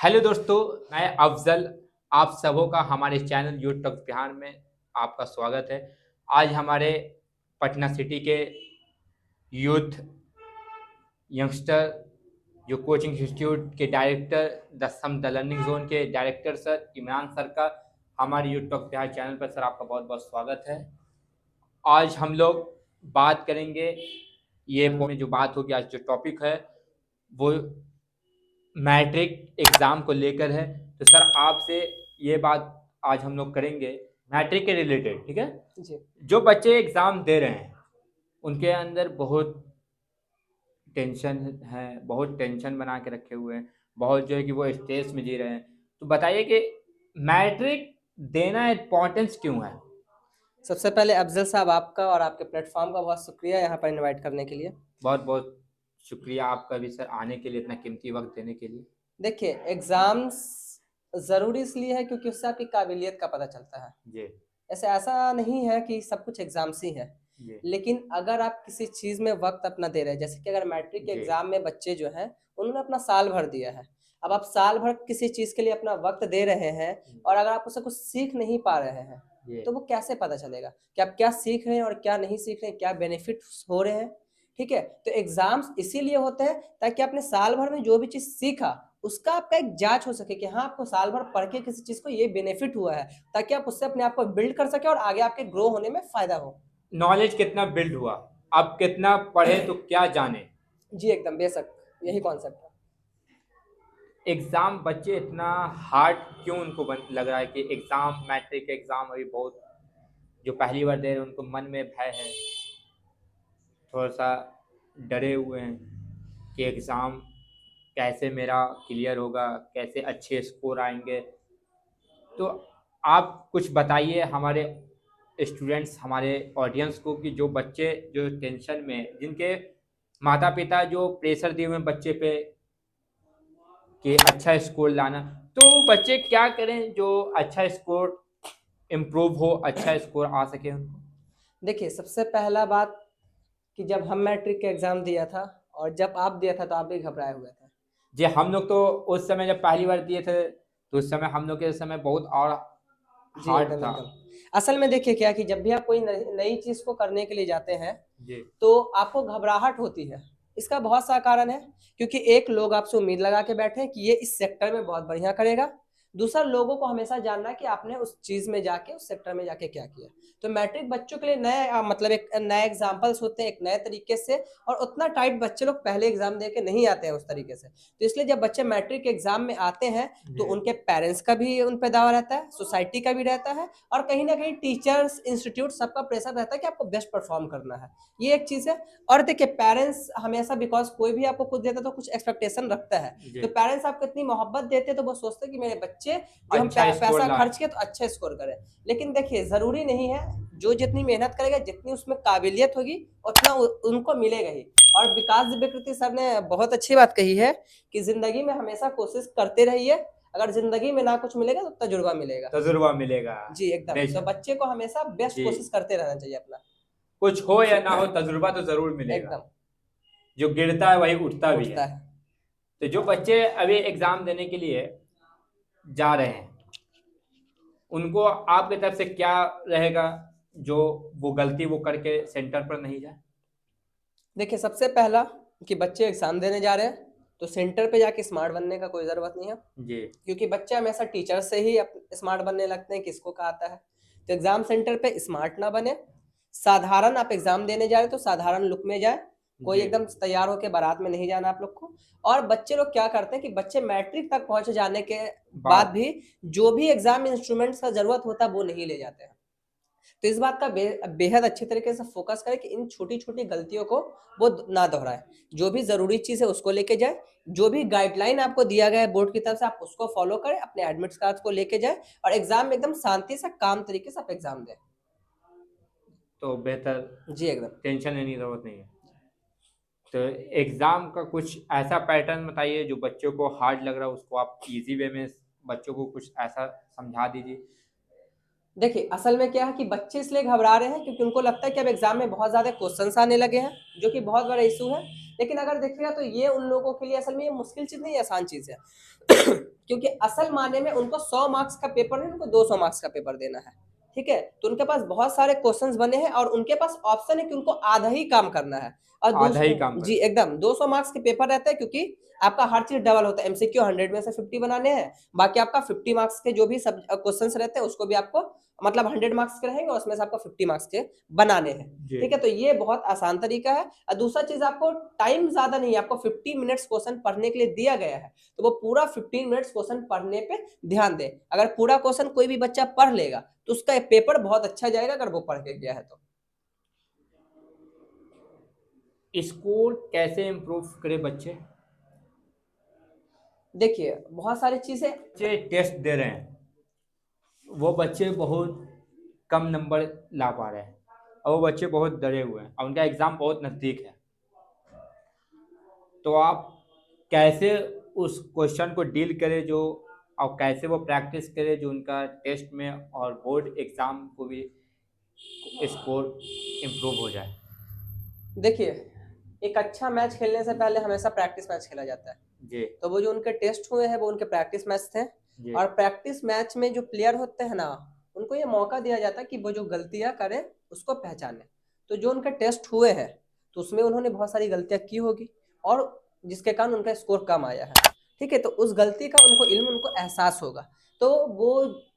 Hello दोस्तों, मैं अफजल। आप सबों का हमारे चैनल यूट्यूब बिहार में आपका स्वागत है। आज हमारे पटना सिटी के यूथ यंगस्टर जो कोचिंग इंस्टीट्यूट के डायरेक्टर द लर्निंग जोन के डायरेक्टर सर इमरान सर का हमारे यूट्यूब बिहार चैनल पर सर आपका बहुत बहुत स्वागत है। आज हम लोग बात करेंगे, ये में जो बात होगी, आज जो टॉपिक है वो मैट्रिक एग्ज़ाम को लेकर है। तो सर आपसे ये बात आज हम लोग करेंगे मैट्रिक के रिलेटेड, ठीक है। जी जो बच्चे एग्ज़ाम दे रहे हैं उनके अंदर बहुत टेंशन है, बहुत टेंशन बना के रखे हुए हैं, बहुत जो है कि वो स्ट्रेस में जी रहे हैं। तो बताइए कि मैट्रिक देना इम्पोर्टेंस क्यों है। सबसे पहले अफजल साहब आपका और आपके प्लेटफॉर्म का बहुत शुक्रिया यहाँ पर इनवाइट करने के लिए। बहुत बहुत शुक्रिया आपका भी सर, आने के लिए, इतना कीमती वक्त देने के लिए। देखिए, एग्जाम्स ज़रूरी इसलिए है क्योंकि उससे आपकी काबिलियत का पता चलता है। जी ऐसा नहीं है कि सब कुछ एग्जाम्स ही है, जी लेकिन अगर आप किसी चीज़ में वक्त अपना दे रहे हैं, जैसे कि अगर मैट्रिक के जी एग्जाम में बच्चे जो हैं उन्होंने अपना साल भर दिया है। अब आप साल भर किसी चीज़ के लिए अपना वक्त दे रहे हैं और अगर आप उससे कुछ सीख नहीं पा रहे हैं जी तो वो कैसे पता चलेगा कि आप क्या सीख रहे हैं और क्या नहीं सीख रहे हैं, क्या बेनिफिट्स हो रहे हैं। ठीक है, तो एग्जाम्स इसीलिए होते हैं ताकि आपने साल भर में जो भी चीज़ सीखा उसका आपका एक जांच हो सके कि हाँ, आपको साल भर पढ़ के किसी चीज़ को ये बेनिफिट हुआ है, ताकि आप उससे अपने आप को बिल्ड कर सके और आगे आपके ग्रो होने में फायदा हो। नॉलेज कितना बिल्ड हुआ, आप कितना पढ़े तो क्या जाने। जी एकदम बेशक, यही कॉन्सेप्ट है। एग्ज़ाम बच्चे इतना हार्ड क्यों उनको लग रहा है कि एग्ज़ाम, मैट्रिक एग्ज़ाम अभी बहुत, जो पहली बार दे रहे हैं उनको मन में भय है, थोड़ा सा डरे हुए हैं कि एग्ज़ाम कैसे मेरा क्लियर होगा, कैसे अच्छे स्कोर आएंगे। तो आप कुछ बताइए हमारे स्टूडेंट्स, हमारे ऑडियंस को, कि जो बच्चे जो टेंशन में, जिनके माता पिता जो प्रेशर दिए हुए हैं बच्चे पे कि अच्छा स्कोर लाना, तो बच्चे क्या करें जो अच्छा स्कोर इम्प्रूव हो, अच्छा स्कोर आ सके उनको। देखिए, सबसे पहला बात कि जब हम मैट्रिक का एग्ज़ाम दिया था और जब आप दिया था तो आप भी घबराए हुए थे। जी, हम लोग तो उस समय जब पहली बार दिए थे तो उस समय हम लोग के समय बहुत और जी हार्ड एकदम था। एकदम। असल में देखिए क्या कि जब भी आप कोई नई चीज़ को करने के लिए जाते हैं जी तो आपको घबराहट होती है। इसका बहुत सा कारण है, क्योंकि एक लोग आपसे उम्मीद लगा के बैठे हैं कि ये इस सेक्टर में बहुत बढ़िया करेगा। दूसरा, लोगों को हमेशा जानना है कि आपने उस चीज़ में जाके, उस सेक्टर में जाके क्या किया। तो मैट्रिक बच्चों के लिए नए मतलब एक नए एग्जाम्पल्स होते हैं, एक नए तरीके से, और उतना टाइट बच्चे लोग पहले एग्जाम दे के नहीं आते हैं उस तरीके से। तो इसलिए जब बच्चे मैट्रिक एग्जाम में आते हैं तो जी उनके पेरेंट्स का भी उन पे दावा रहता है, सोसाइटी का भी रहता है, और कहीं ना कहीं टीचर्स, इंस्टीट्यूट, सबका प्रेशर रहता है कि आपको बेस्ट परफॉर्म करना है। ये एक चीज़ है। और देखिए, पेरेंट्स हमेशा, बिकॉज कोई भी आपको कुछ देता है तो कुछ एक्सपेक्टेशन रखता है। जी तो पेरेंट्स आपको इतनी मोहब्बत देते हैं तो वो सोचते हैं कि मेरे बच्चे जो हम अच्छा स्कोर पैसा लाए। खर्च किए तो अच्छा स्कोर करें। लेकिन देखिए, ज़रूरी नहीं है। जो जितनी मेहनत करेगा, जितनी उसमें काबिलियत होगी, उतना उनको मिलेगा ही। और विकास विकृति सर ने बहुत अच्छी बात कही है कि जिंदगी में हमेशा कोशिश करते रहिए। अगर जिंदगी में ना कुछ मिलेगा तो तजुर्बा मिलेगा। तजुर्बा मिलेगा। जी एकदम। तो बेशक। बच्चे को हमेशा बेस्ट जी, कोशिश करते रहना चाहिए अपना। कुछ हो या ना हो तजुर्बा तो जरूर मिलेगा। एकदम जो गिरता है वही उठता भी है। उठता है। तो जो बच्चे अभी एग्जाम देने के लिए जा रहे हैं उनको आपकी तरफ से क्या रहेगा, जो वो गलती वो करके सेंटर पर नहीं जाए। देखिए, सबसे पहला कि बच्चे एग्जाम देने जा रहे हैं तो सेंटर पे जाके स्मार्ट बनने का कोई ज़रूरत नहीं है, जी क्योंकि बच्चे हमेशा टीचर से ही स्मार्ट बनने लगते हैं, किसको क्या आता है। तो एग्जाम सेंटर पे स्मार्ट ना बने। साधारण आप एग्जाम देने जा रहे हैं तो साधारण लुक में जाए। कोई जी एकदम तैयार होकर बारात में नहीं जाना आप लोग को। और बच्चे लोग क्या करते हैं कि बच्चे मैट्रिक तक पहुंच जाने के बाद बात। भी जो भी एग्जाम इंस्ट्रूमेंट्स का जरूरत होता है वो नहीं ले जाते हैं। तो इस बात का बेहद अच्छे तरीके से फोकस करें कि इन छोटी छोटी गलतियों को वो ना दोहराए। जो भी ज़रूरी चीज़ है उसको लेके जाए। जो भी गाइडलाइन आपको दिया गया है बोर्ड की तरफ से, आप उसको फॉलो करें, अपने एडमिट कार्ड को लेके जाए और एग्जाम में एकदम शांति से, काम तरीके से आप एग्जाम दें। तो बेहतर, जी एकदम। टेंशन लेने की जरूरत नहीं है। तो एग्ज़ाम का कुछ ऐसा पैटर्न बताइए जो बच्चों को हार्ड लग रहा है उसको आप इजी वे में बच्चों को कुछ ऐसा समझा दीजिए। देखिए, असल में क्या है कि बच्चे इसलिए घबरा रहे हैं क्योंकि उनको लगता है कि अब एग्जाम में बहुत ज़्यादा क्वेश्चंस आने लगे हैं, जो कि बहुत बड़ा इशू है। लेकिन अगर देखिएगा तो ये उन लोगों के लिए असल में ये मुश्किल चीज नहीं है, आसान चीज है। क्योंकि असल माने में उनको 100 मार्क्स का पेपर नहीं, उनको 200 मार्क्स का पेपर देना है, ठीक है। तो उनके पास बहुत सारे क्वेश्चंस बने हैं और उनके पास ऑप्शन है कि उनको आधा ही काम करना है और आधा ही काम जी एकदम 200 मार्क्स के पेपर रहते हैं, क्योंकि आपका हर चीज डबल होता है। एमसीक्यू 100 में से 50 बनाने हैं, बाकी आपका 50 मार्क्स के जो भी सब क्वेश्चंस रहते हैं उसको भी आपको मतलब 100 मार्क्स के रहेंगे, उसमें से आपको 50 मार्क्स के बनाने हैं, ठीक है। तो ये बहुत आसान तरीका है। और दूसरा चीज, आपको टाइम ज्यादा नहीं है, आपको 50 मिनट्स क्वेश्चन पढ़ने के लिए दिया गया है, तो वो पूरा 15 मिनट्स क्वेश्चन पढ़ने पे ध्यान दे। अगर पूरा क्वेश्चन कोई भी बच्चा पढ़ लेगा तो उसका पेपर बहुत अच्छा जाएगा, अगर वो पढ़ के गया है तो। स्कोर कैसे इम्प्रूव करे बच्चे? देखिए बहुत सारी चीजें, बच्चे टेस्ट दे रहे हैं, वो बच्चे बहुत कम नंबर ला पा रहे हैं और वो बच्चे बहुत डरे हुए हैं और उनका एग्ज़ाम बहुत नज़दीक है, तो आप कैसे उस क्वेश्चन को डील करें जो, और कैसे वो प्रैक्टिस करें जो उनका टेस्ट में और बोर्ड एग्ज़ाम को भी स्कोर इम्प्रूव हो जाए? देखिए एक अच्छा मैच खेलने से पहले हमेशा प्रैक्टिस मैच खेला जाता है। जी तो वो जो उनके टेस्ट हुए हैं वो उनके प्रैक्टिस मैच थे। जी और प्रैक्टिस मैच में जो प्लेयर होते हैं ना, उनको ये मौका दिया जाता है कि वो जो गलतियां करें उसको पहचाने। तो जो उनके टेस्ट हुए हैं तो उसमें उन्होंने बहुत सारी गलतियां की होगी और जिसके कारण उनका स्कोर कम आया है, ठीक है। तो उस गलती का उनको इल्म, उनको एहसास होगा। तो वो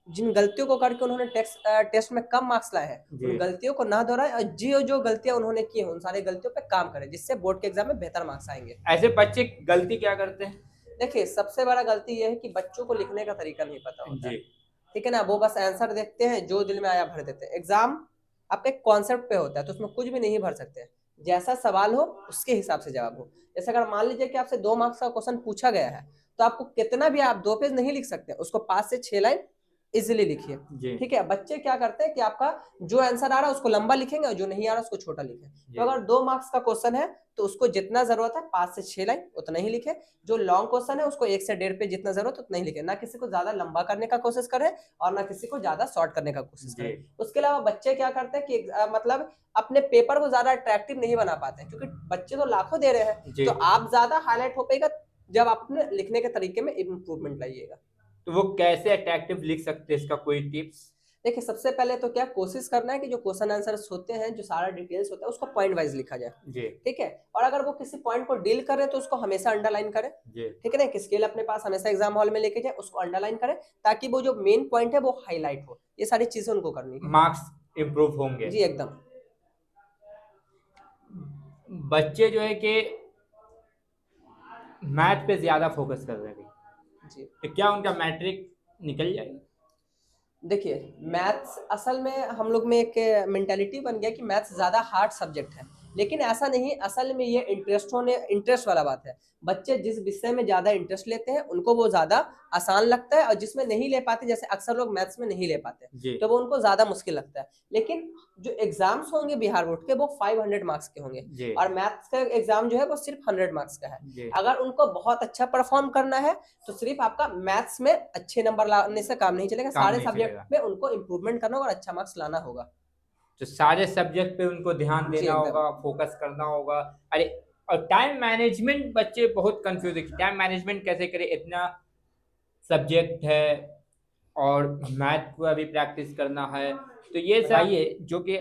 जिन गलतियों को करके उन्होंने टेस्ट में कम मार्क्स लाए हैं, जी। उन गलतियों को ना दोहराए और जो गलतियां उन्होंने की हैं उन सारी गलतियों पे काम करें, जिससे बोर्ड के एग्जाम में बेहतर मार्क्स आएंगे। ऐसे बच्चे गलती क्या करते हैं? देखिए सबसे बड़ा गलती यह है कि बच्चों को लिखने का तरीका नहीं पता होता है, जी ठीक है ना। वो बस आंसर देखते हैं, जो दिल में आया भर देते हैं। एग्जाम आपके कॉन्सेप्ट पे होता है, तो उसमें कुछ भी नहीं भर सकते। जैसा सवाल हो उसके हिसाब से जवाब हो। जैसे अगर मान लीजिए कि आपसे 2 मार्क्स का क्वेश्चन पूछा गया है, तो आपको कितना भी, आप 2 पेज नहीं लिख सकते, उसको 5 से 6 लाइन इजिली लिखिए, जी ठीक है। बच्चे क्या करते हैं कि आपका जो आंसर आ रहा है उसको लंबा लिखेंगे और जो नहीं आ रहा उसको छोटा लिखें। जी तो अगर 2 मार्क्स का क्वेश्चन है तो उसको जितना जरूरत है 5 से 6 लाइन उतना ही लिखे। जो लॉन्ग क्वेश्चन है उसको 1 से 1.5 पेज जितना जरूरत उतना ही लिखे। ना किसी को ज्यादा लंबा करने का कोशिश करें और ना किसी को ज्यादा शॉर्ट करने का कोशिश जी करें। उसके अलावा बच्चे क्या करते हैं कि मतलब अपने पेपर को ज्यादा अट्रैक्टिव नहीं बना पाते हैं, क्योंकि बच्चे तो लाखों दे रहे हैं। जी। तो आप ज्यादा हाईलाइट हो पाएगा जब आप अपने लिखने के तरीके में इम्प्रूवमेंट लाइएगा। तो वो कैसे अट्रैक्टिव लिख सकते हैं, इसका कोई टिप्स? देखिए सबसे पहले तो क्या कोशिश करना है कि जो क्वेश्चन आंसर्स होते हैं, जो सारा डिटेल्स होता है, उसको पॉइंट वाइज लिखा जाए, जी ठीक है। और अगर वो किसी पॉइंट को डील कर रहे हैं तो उसको हमेशा अंडरलाइन करें, जी ठीक है ना। एक स्केल अपने पास हमेशा एग्जाम हॉल में लेके जाए, उसको अंडरलाइन करें ताकि वो जो मेन पॉइंट है वो हाईलाइट हो। ये सारी चीजें उनको करनी है। मार्क्स इम्प्रूव होंगे। जी एकदम। बच्चे जो है कि मैथ पे ज़्यादा फोकस कर रहे हैं, जी तो क्या उनका मैट्रिक निकल जाएगा? देखिए मैथ्स असल में हम लोग में एक मेंटालिटी बन गया कि मैथ्स ज़्यादा हार्ड सब्जेक्ट है, लेकिन ऐसा नहीं। असल में ये इंटरेस्ट वाला बात है। बच्चे जिस विषय में ज़्यादा इंटरेस्ट लेते हैं उनको वो ज़्यादा आसान लगता है, और जिसमें नहीं ले पाते, जैसे अक्सर लोग मैथ्स में नहीं ले पाते, जी तो वो उनको ज़्यादा मुश्किल लगता है। लेकिन जो एग्जाम्स होंगे बिहार बोर्ड के वो 500 मार्क्स के होंगे, जी और मैथ्स का एग्जाम जो है वो सिर्फ 100 मार्क्स का है। जी अगर उनको बहुत अच्छा परफॉर्म करना है तो सिर्फ आपका मैथ्स में अच्छे नंबर लाने से काम नहीं चलेगा, काम सारे नहीं सब्जेक्ट चलेगा। में उनको इम्प्रूवमेंट करना होगा और अच्छा मार्क्स लाना होगा। तो सारे सब्जेक्ट पे उनको ध्यान जी देना एकदम। होगा, फोकस करना होगा। अरे, और टाइम मैनेजमेंट, बच्चे बहुत कंफ्यूज है कि टाइम मैनेजमेंट कैसे करें, इतना सब्जेक्ट है और मैथ को अभी प्रैक्टिस करना है, तो ये चाहिए जो कि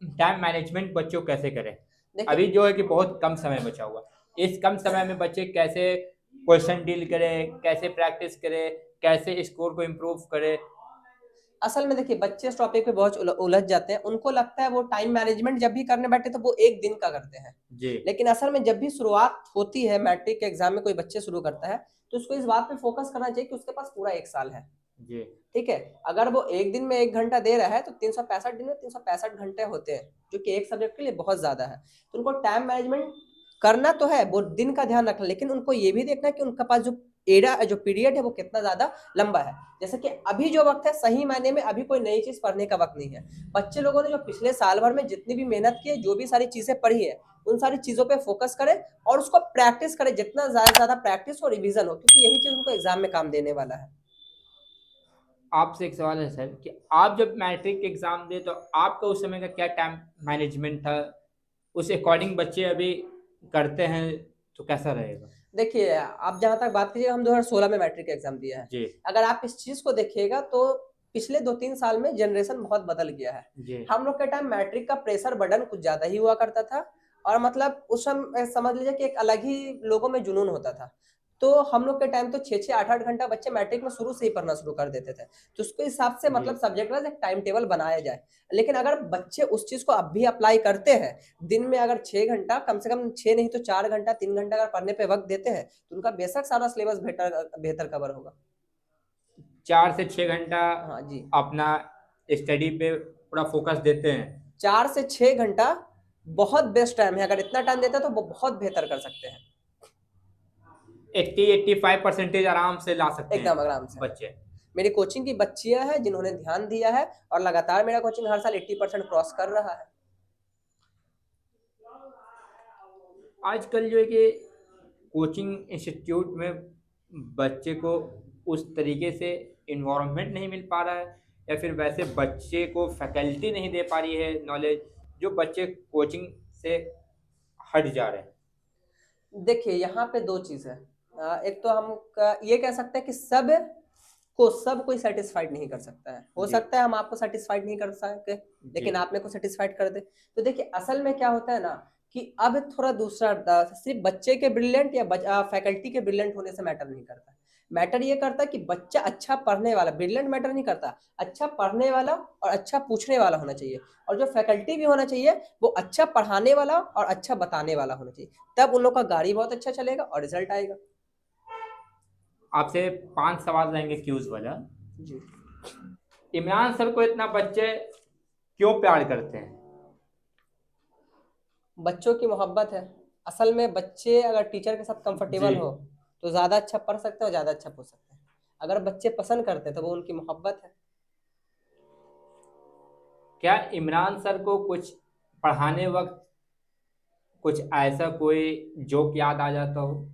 टाइम मैनेजमेंट बच्चों कैसे करें। देखिए अभी जो है कि बहुत कम समय बचा हुआ, इस कम समय में बच्चे कैसे क्वेश्चन डील करें, कैसे प्रैक्टिस करें, कैसे स्कोर को इम्प्रूव करें? असल में देखिए बच्चे इस टॉपिक पे बहुत उलझ जाते हैं। उनको लगता है वो टाइम मैनेजमेंट जब भी करने बैठे तो वो एक दिन का करते हैं, जी लेकिन असल में जब भी शुरुआत होती है मैट्रिक के एग्जाम में, कोई बच्चे शुरू करता है तो उसको इस बात पे फोकस करना चाहिए कि उसके पास पूरा 1 साल है, जी ठीक है। अगर वो एक दिन में 1 घंटा दे रहा है तो 365 दिन में 365 घंटे होते हैं, जो कि एक सब्जेक्ट के लिए बहुत ज्यादा है। तो उनको टाइम मैनेजमेंट करना तो है, वो दिन का ध्यान रखना, लेकिन उनको ये भी देखना है कि उनका पास जो पीरियड है वो कितना ज्यादा लंबा है। जैसे कि अभी जो वक्त है, सही मायने में अभी कोई नई चीज पढ़ने का वक्त नहीं है। बच्चे लोगों ने जो पिछले साल भर में जितनी भी मेहनत की है, जो भी सारी चीजें पढ़ी है, उन सारी चीजों पे फोकस करें और उसको प्रैक्टिस करें। जितना ज्यादा प्रैक्टिस हो, रिवीजन हो, क्योंकि यही चीज उनको एग्जाम में काम देने वाला है। आपसे एक सवाल है सर कि आप जब मैट्रिक एग्ज़ाम दे तो आपका उस समय का क्या टाइम मैनेजमेंट था? उस अकॉर्डिंग बच्चे अभी करते हैं तो कैसा रहेगा? देखिए, आप जहाँ तक बात कीजिए, हम 2016 में मैट्रिक एग्ज़ाम दिया है। जी, अगर आप इस चीज़ को देखिएगा तो पिछले 2-3 साल में जनरेशन बहुत बदल गया है। जी, हम लोग के टाइम मैट्रिक का प्रेशर बर्डन कुछ ज़्यादा ही हुआ करता था और मतलब उस समय समझ लीजिए कि एक अलग ही लोगों में जुनून होता था। तो हम लोग के टाइम तो 6-6 8-8 घंटा बच्चे मैट्रिक में शुरू से ही पढ़ना शुरू कर देते थे। तो उसके हिसाब से जी। मतलब सब्जेक्ट वाइज़ एक टाइम टेबल बनाया जाए। लेकिन अगर बच्चे उस चीज़ को अब भी अप्लाई करते हैं, दिन में अगर 6 घंटा कम से कम 6 नहीं तो 4 घंटा 3 घंटा अगर पढ़ने पे वक़्त देते हैं, तो उनका बेशक सारा सिलेबस बेहतर बेहतर कवर होगा। 4 से 6 घंटा हाँ जी, अपना स्टडी पे पूरा फ़ोकस देते हैं। 4 से 6 घंटा बहुत बेस्ट टाइम है, अगर इतना टाइम देते हैं तो वो बहुत बेहतर कर सकते हैं। 80-85% आराम से ला सकते हैं एकदम आराम से। बच्चे। मेरी कोचिंग की बच्चियाँ हैं जिन्होंने ध्यान दिया है और लगातार मेरा कोचिंग हर साल 80% क्रॉस कर रहा है। आजकल जो है कि कोचिंग इंस्टीट्यूट में बच्चे को उस तरीके से इन्वायरमेंट नहीं मिल पा रहा है या फिर वैसे बच्चे को फैकल्टी नहीं दे पा रही है नॉलेज, जो बच्चे कोचिंग से हट जा रहे हैं। देखिए, यहाँ पे 2 चीज़ है। एक तो हम क ये कह सकते हैं कि सब कोई सैटिस्फाइड नहीं कर सकता है। हो जी, सकता है हम आपको सैटिस्फाइड नहीं कर सके, जी, लेकिन आप मेरे को सैटिस्फाइड कर दें। तो देखिए, असल में क्या होता है ना कि अब थोड़ा दूसरा सिर्फ़ बच्चे के ब्रिलिएंट या फैकल्टी के ब्रिलिएंट होने से मैटर नहीं करता। मैटर ये करता है कि बच्चा अच्छा पढ़ने वाला, ब्रिलिएंट मैटर नहीं करता, अच्छा पढ़ने वाला और अच्छा पूछने वाला होना चाहिए। और जो फैकल्टी भी होना चाहिए, वो अच्छा पढ़ाने वाला और अच्छा बताने वाला होना चाहिए। तब उन लोग का गाड़ी बहुत अच्छा चलेगा और रिज़ल्ट आएगा। आपसे 5 सवाल रहेंगे क्यूज वाला। जी। इमरान सर को इतना बच्चे क्यों प्यार करते हैं? बच्चों की मोहब्बत है। असल में बच्चे अगर टीचर के साथ जी। कंफर्टेबल हो, तो ज़्यादा अच्छा पढ़ सकते हैं और ज़्यादा अच्छा पूछ सकते हैं। अगर बच्चे पसंद करते हैं, तो वो उनकी मोहब्बत है। क्या इमरान सर को कुछ पढ़ाने वक्त कुछ ऐसा कोई जोक याद आ जाता हो,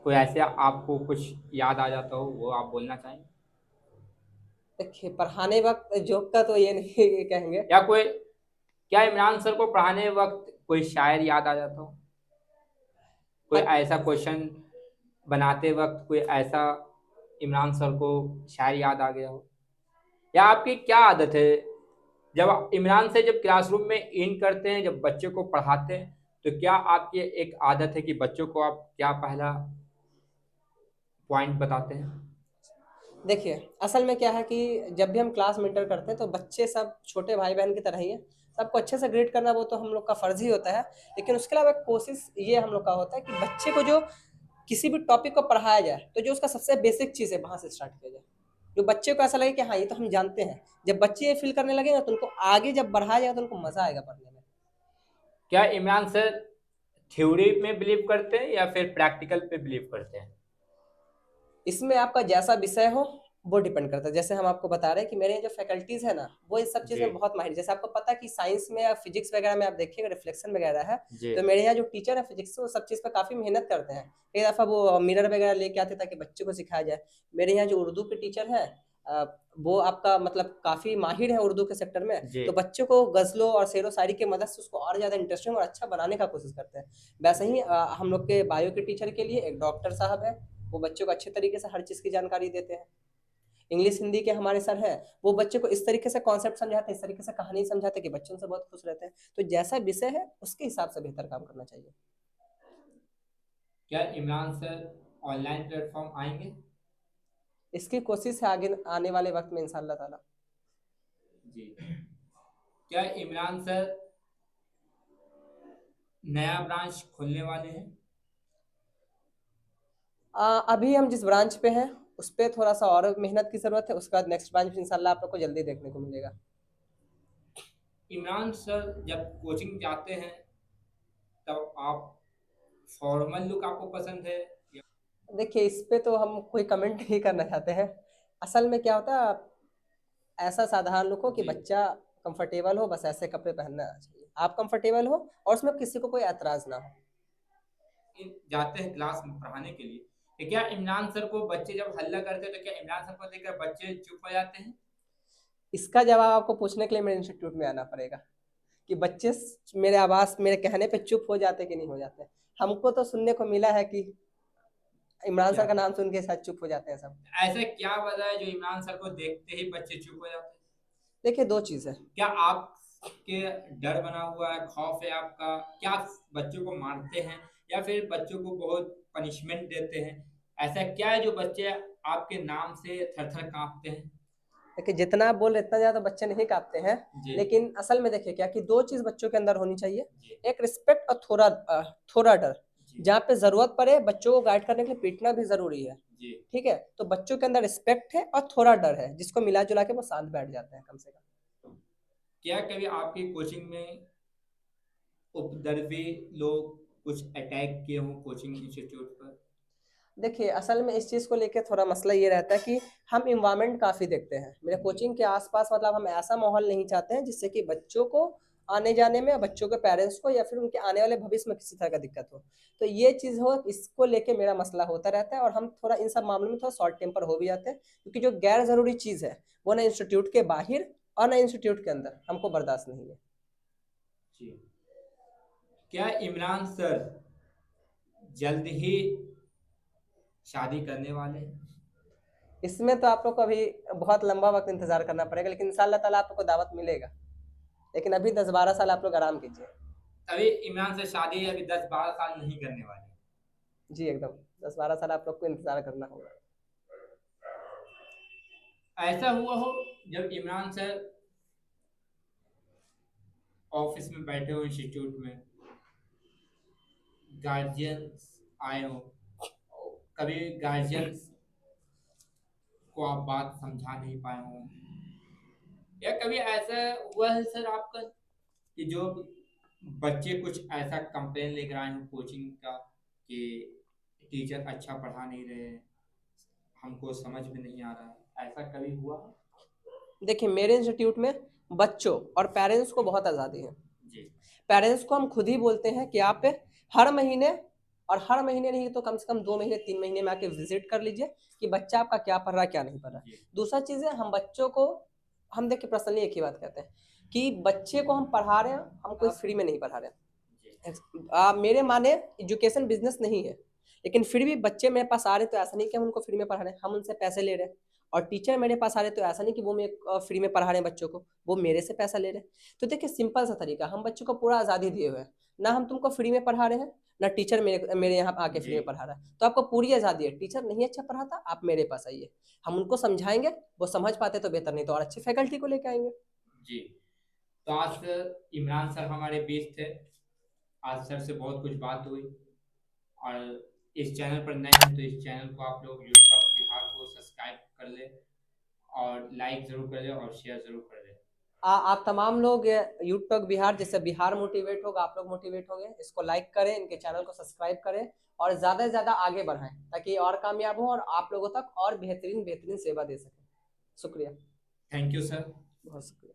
कोई ऐसे आपको कुछ याद आ जाता हो, वो आप बोलना चाहेंगे? देखिए, पढ़ाने वक़्त जोक का तो ये नहीं कहेंगे। या कोई, क्या इमरान सर को पढ़ाने वक्त कोई शायर याद आ जाता हो, कोई अ, ऐसा क्वेश्चन बनाते वक्त कोई ऐसा इमरान सर को शायर याद आ गया हो? या आपकी क्या आदत है, जब आप इमरान से जब क्लासरूम में इन करते हैं, जब बच्चे को पढ़ाते हैं, तो क्या आपकी एक आदत है कि बच्चों को आप क्या पहला पॉइंट बताते हैं? देखिए, असल में क्या है कि जब भी हम क्लास में एंटर करते हैं, तो बच्चे सब छोटे भाई-बहन की तरह ही हैं। सबको अच्छे से ग्रीट करना वो तो हम लोग का फ़र्ज़ ही होता है। लेकिन उसके अलावा एक कोशिश ये हम लोग का होता है कि बच्चे को जो किसी भी टॉपिक को पढ़ाया जाए, तो जो उसका सबसे बेसिक चीज़ है, वहाँ से स्टार्ट किया जाए। जो बच्चे को ऐसा लगे कि हाँ, ये तो हम जानते हैं। जब बच्चे ये फ़ील करने लगेंगे, तो उनको आगे जब बढ़ाया जाएगा, तो उनको मज़ा आएगा पढ़ने में। क्या इमरान सर थ्योरी में बिलीव करते हैं या फिर प्रैक्टिकल पे बिलीव करते हैं? इसमें आपका जैसा विषय हो, वो डिपेंड करता है। जैसे हम आपको बता रहे हैं कि मेरे यहाँ जो फैकल्टीज़ है ना, वो इस सब चीज़ जी, में बहुत माहिर, जैसे आपको पता है कि साइंस में या फिज़िक्स वगैरह में आप देखिएगा रिफ्लेक्शन वगैरह है, जी, तो मेरे यहाँ जो टीचर है फिज़िक्स के, वो सब चीज़ पे काफ़ी मेहनत करते हैं। कई दफ़ा वो मिरर वगैरह लेके आते हैं ताकि बच्चों को सिखाया जाए। मेरे यहाँ जो उर्दू के टीचर हैं, अ, वो आपका मतलब काफ़ी माहिर है उर्दू के सेक्टर में, जी। तो बच्चों को गज़लों और शेरो-शायरी की मदद से उसको और ज़्यादा इंटरेस्टिंग और अच्छा बनाने का कोशिश करते हैं। वैसे ही हम लोग के बायो के टीचर के लिए एक डॉक्टर साहब हैं, वो बच्चों को अच्छे तरीके से हर चीज़ की जानकारी देते हैं। इंग्लिश, हिंदी के हमारे सर हैं, वो बच्चे को इस तरीके से कॉन्सेप्ट समझाते हैं, इस तरीके से कहानी समझाते हैं कि बच्चे उनसे बहुत खुश रहते हैं। तो जैसा विषय है, उसके हिसाब से बेहतर काम करना चाहिए। क्या इमरान सर ऑनलाइन प्लेटफॉर्म आएंगे? इसकी कोशिश है आगे आने वाले वक़्त में इंशाअल्लाह ताला। जी। क्या इमरान सर नया ब्रांच खोलने वाले हैं? अभी हम जिस ब्रांच पे हैं, उस पे थोड़ा-सा और मेहनत की ज़रूरत है, उसके बाद नेक्स्ट ब्रांच इंशाअल्लाह आप लोग को जल्दी देखने को मिलेगा। इमरान सर जब कोचिंग जाते हैं, तब आप फॉर्मल लुक आपको पसंद है या? देखिए, इस पे तो हम कोई कमेंट नहीं करना चाहते हैं। असल में क्या होता है, ऐसा साधारण लुक हो कि जी। बच्चा कंफर्टेबल हो, बस ऐसे कपड़े पहनना चाहिए। आप कंफर्टेबल हो और उसमें किसी को कोई ऐतराज़ ना हो। जाते हैं क्लास में पढ़ाने के लिए, तो क्या इमरान सर को बच्चे जब हल्ला करते हैं, तो क्या इमरान सर को देखकर बच्चे चुप हो जाते हैं? इसका जवाब आपको पूछने के लिए मेरे इंस्टीट्यूट में आना पड़ेगा। कि बच्चे मेरे आवाज मेरे कहने पे चुप हो जाते कि नहीं हो जाते। हमको तो सुनने को मिला है कि इमरान सर का नाम सुन के शायद चुप हो जाते हैं सब। ऐसा क्या वजह है जो इमरान सर को देखते ही बच्चे चुप हो जाते हैं? देखिए 2 चीज़ है। क्या आपके डर बना हुआ है, खौफ है आपका? क्या आप बच्चों को मारते हैं या फिर बच्चों को बहुत पनिशमेंट देते हैं? ऐसा क्या है जो बच्चे आपके नाम से थर-थर काँपते हैं? देखिए जितना आप बोल रहे इतना ज़्यादा बच्चे नहीं काँपते हैं, जी। लेकिन असल में देखिए क्या कि 2 चीज़ बच्चों के अंदर होनी चाहिए। जी। एक रिस्पेक्ट और थोड़ा डर। जी। जहाँ पे ज़रूरत पड़े बच्चों को गाइड करने के लिए पीटना भी ज़रूरी है। जी। ठीक है? तो बच्चों के अंदर रिस्पेक्ट है और थोड़ा डर है, जिसको मिला-जुला के वो शांत बैठ जाते हैं कम से कम। क्या कभी आपकी कोचिंग में उपद्रवी लोग कुछ अटैक किए हों कोचिंग इंस्टीट्यूट पर? देखिए, असल में इस चीज़ को लेके थोड़ा मसला ये रहता है कि हम एनवायरनमेंट काफ़ी देखते हैं। मेरे कोचिंग के आस-पास मतलब हम ऐसा माहौल नहीं चाहते हैं जिससे कि बच्चों को आने-जाने में, बच्चों के पेरेंट्स को या फिर उनके आने वाले भविष्य में किसी तरह का दिक्कत हो। तो ये चीज़ हो इसको लेके मेरा मसला होता रहता है और हम थोड़ा इन सब मामलों में थोड़ा शॉर्ट टेम्पर हो भी जाते हैं, क्योंकि जो गैर ज़रूरी चीज़ है, वो ना इंस्टीट्यूट के बाहर और ना इंस्टीट्यूट के अंदर हमको बर्दाश्त नहीं है। जी। क्या इमरान सर जल्द ही शादी करने वाले हैं? इसमें तो आप लोग को अभी बहुत लंबा वक़्त इंतज़ार करना पड़ेगा, लेकिन इंशाअल्लाह ताला आप लोग को दावत मिलेगा। लेकिन अभी 10-12 साल आप लोग आराम कीजिए। अभी इमरान से शादी अभी 10-12 साल नहीं करने वाले। जी, एकदम 10-12 साल आप लोग को इंतज़ार करना होगा। ऐसा हुआ हो जब इमरान सर ऑफिस में बैठे हो इंस्टीट्यूट में, गार्जियंस आए हो, कभी गार्जियंस को आप बात समझा नहीं पाए हो, या कभी ऐसा हुआ है सर आपका कि जो बच्चे कुछ ऐसा कंप्लेन लेकर आए हो कोचिंग का कि टीचर अच्छा पढ़ा नहीं रहे हैं, हमको समझ में नहीं आ रहा है, ऐसा कभी हुआ? देखिए, मेरे इंस्टीट्यूट में बच्चों और पेरेंट्स को बहुत आज़ादी है। जी। पेरेंट्स को हम खुद ही बोलते हैं कि आप हर महीने नहीं तो कम से कम 2 महीने, 3 महीने में आके विज़िट कर लीजिए कि बच्चा आपका क्या पढ़ रहा है, क्या नहीं पढ़ रहा है। जी। दूसरा चीज़ है हम बच्चों को हम देखिए पर्सनली एक ही बात कहते हैं कि बच्चे को हम पढ़ा रहे हैं, हम कोई फ्री में नहीं पढ़ा रहे हैं। जी। मेरे माने एजुकेशन बिज़नेस नहीं है, लेकिन फिर भी बच्चे मेरे पास आ रहे हैं तो ऐसा नहीं कि हम उनको फ्री में पढ़ा रहे हैं, हम उनसे पैसे ले रहे हैं। और टीचर मेरे पास आ रहे हैं तो ऐसा नहीं कि वो फ्री में पढ़ा रहे हैं बच्चों को, वो मेरे से पैसा ले रहे हैं। तो देखिए सिंपल सा तरीका, हम बच्चों को पूरा आज़ादी दिए हुए हैं, ना हम तुमको फ्री में पढ़ा रहे हैं, ना टीचर मेरे मेरे यहाँ आके फ्री जी। में पढ़ा रहा है। तो आपको पूरी आज़ादी है, टीचर नहीं अच्छा पढ़ाता, आप मेरे पास आइए, हम उनको समझाएँगे, वो समझ पाते तो बेहतर, नहीं तो और अच्छी फैकल्टी को लेके आएँगे। जी। तो आज इमरान सर हमारे बीच थे। आज सर से बहुत कुछ बात हुई और इस चैनल पर नए हैं तो इस चैनल को आप लोग यूट्यूब बिहार को सब्सक्राइब कर लें और लाइक ज़रूर कर लें और शेयर ज़रूर कर लें। आप तमाम लोग यूट्यूब बिहार, जैसे बिहार मोटिवेट होगा, आप लोग मोटिवेट होंगे, इसको लाइक करें, इनके चैनल को सब्सक्राइब करें और ज़्यादा से ज़्यादा आगे बढ़ाएं ताकि ये और कामयाब हो और आप लोगों तक और बेहतरीन बेहतरीन सेवा दे सकें। शुक्रिया। Thank you sir. बहुत शुक्रिया।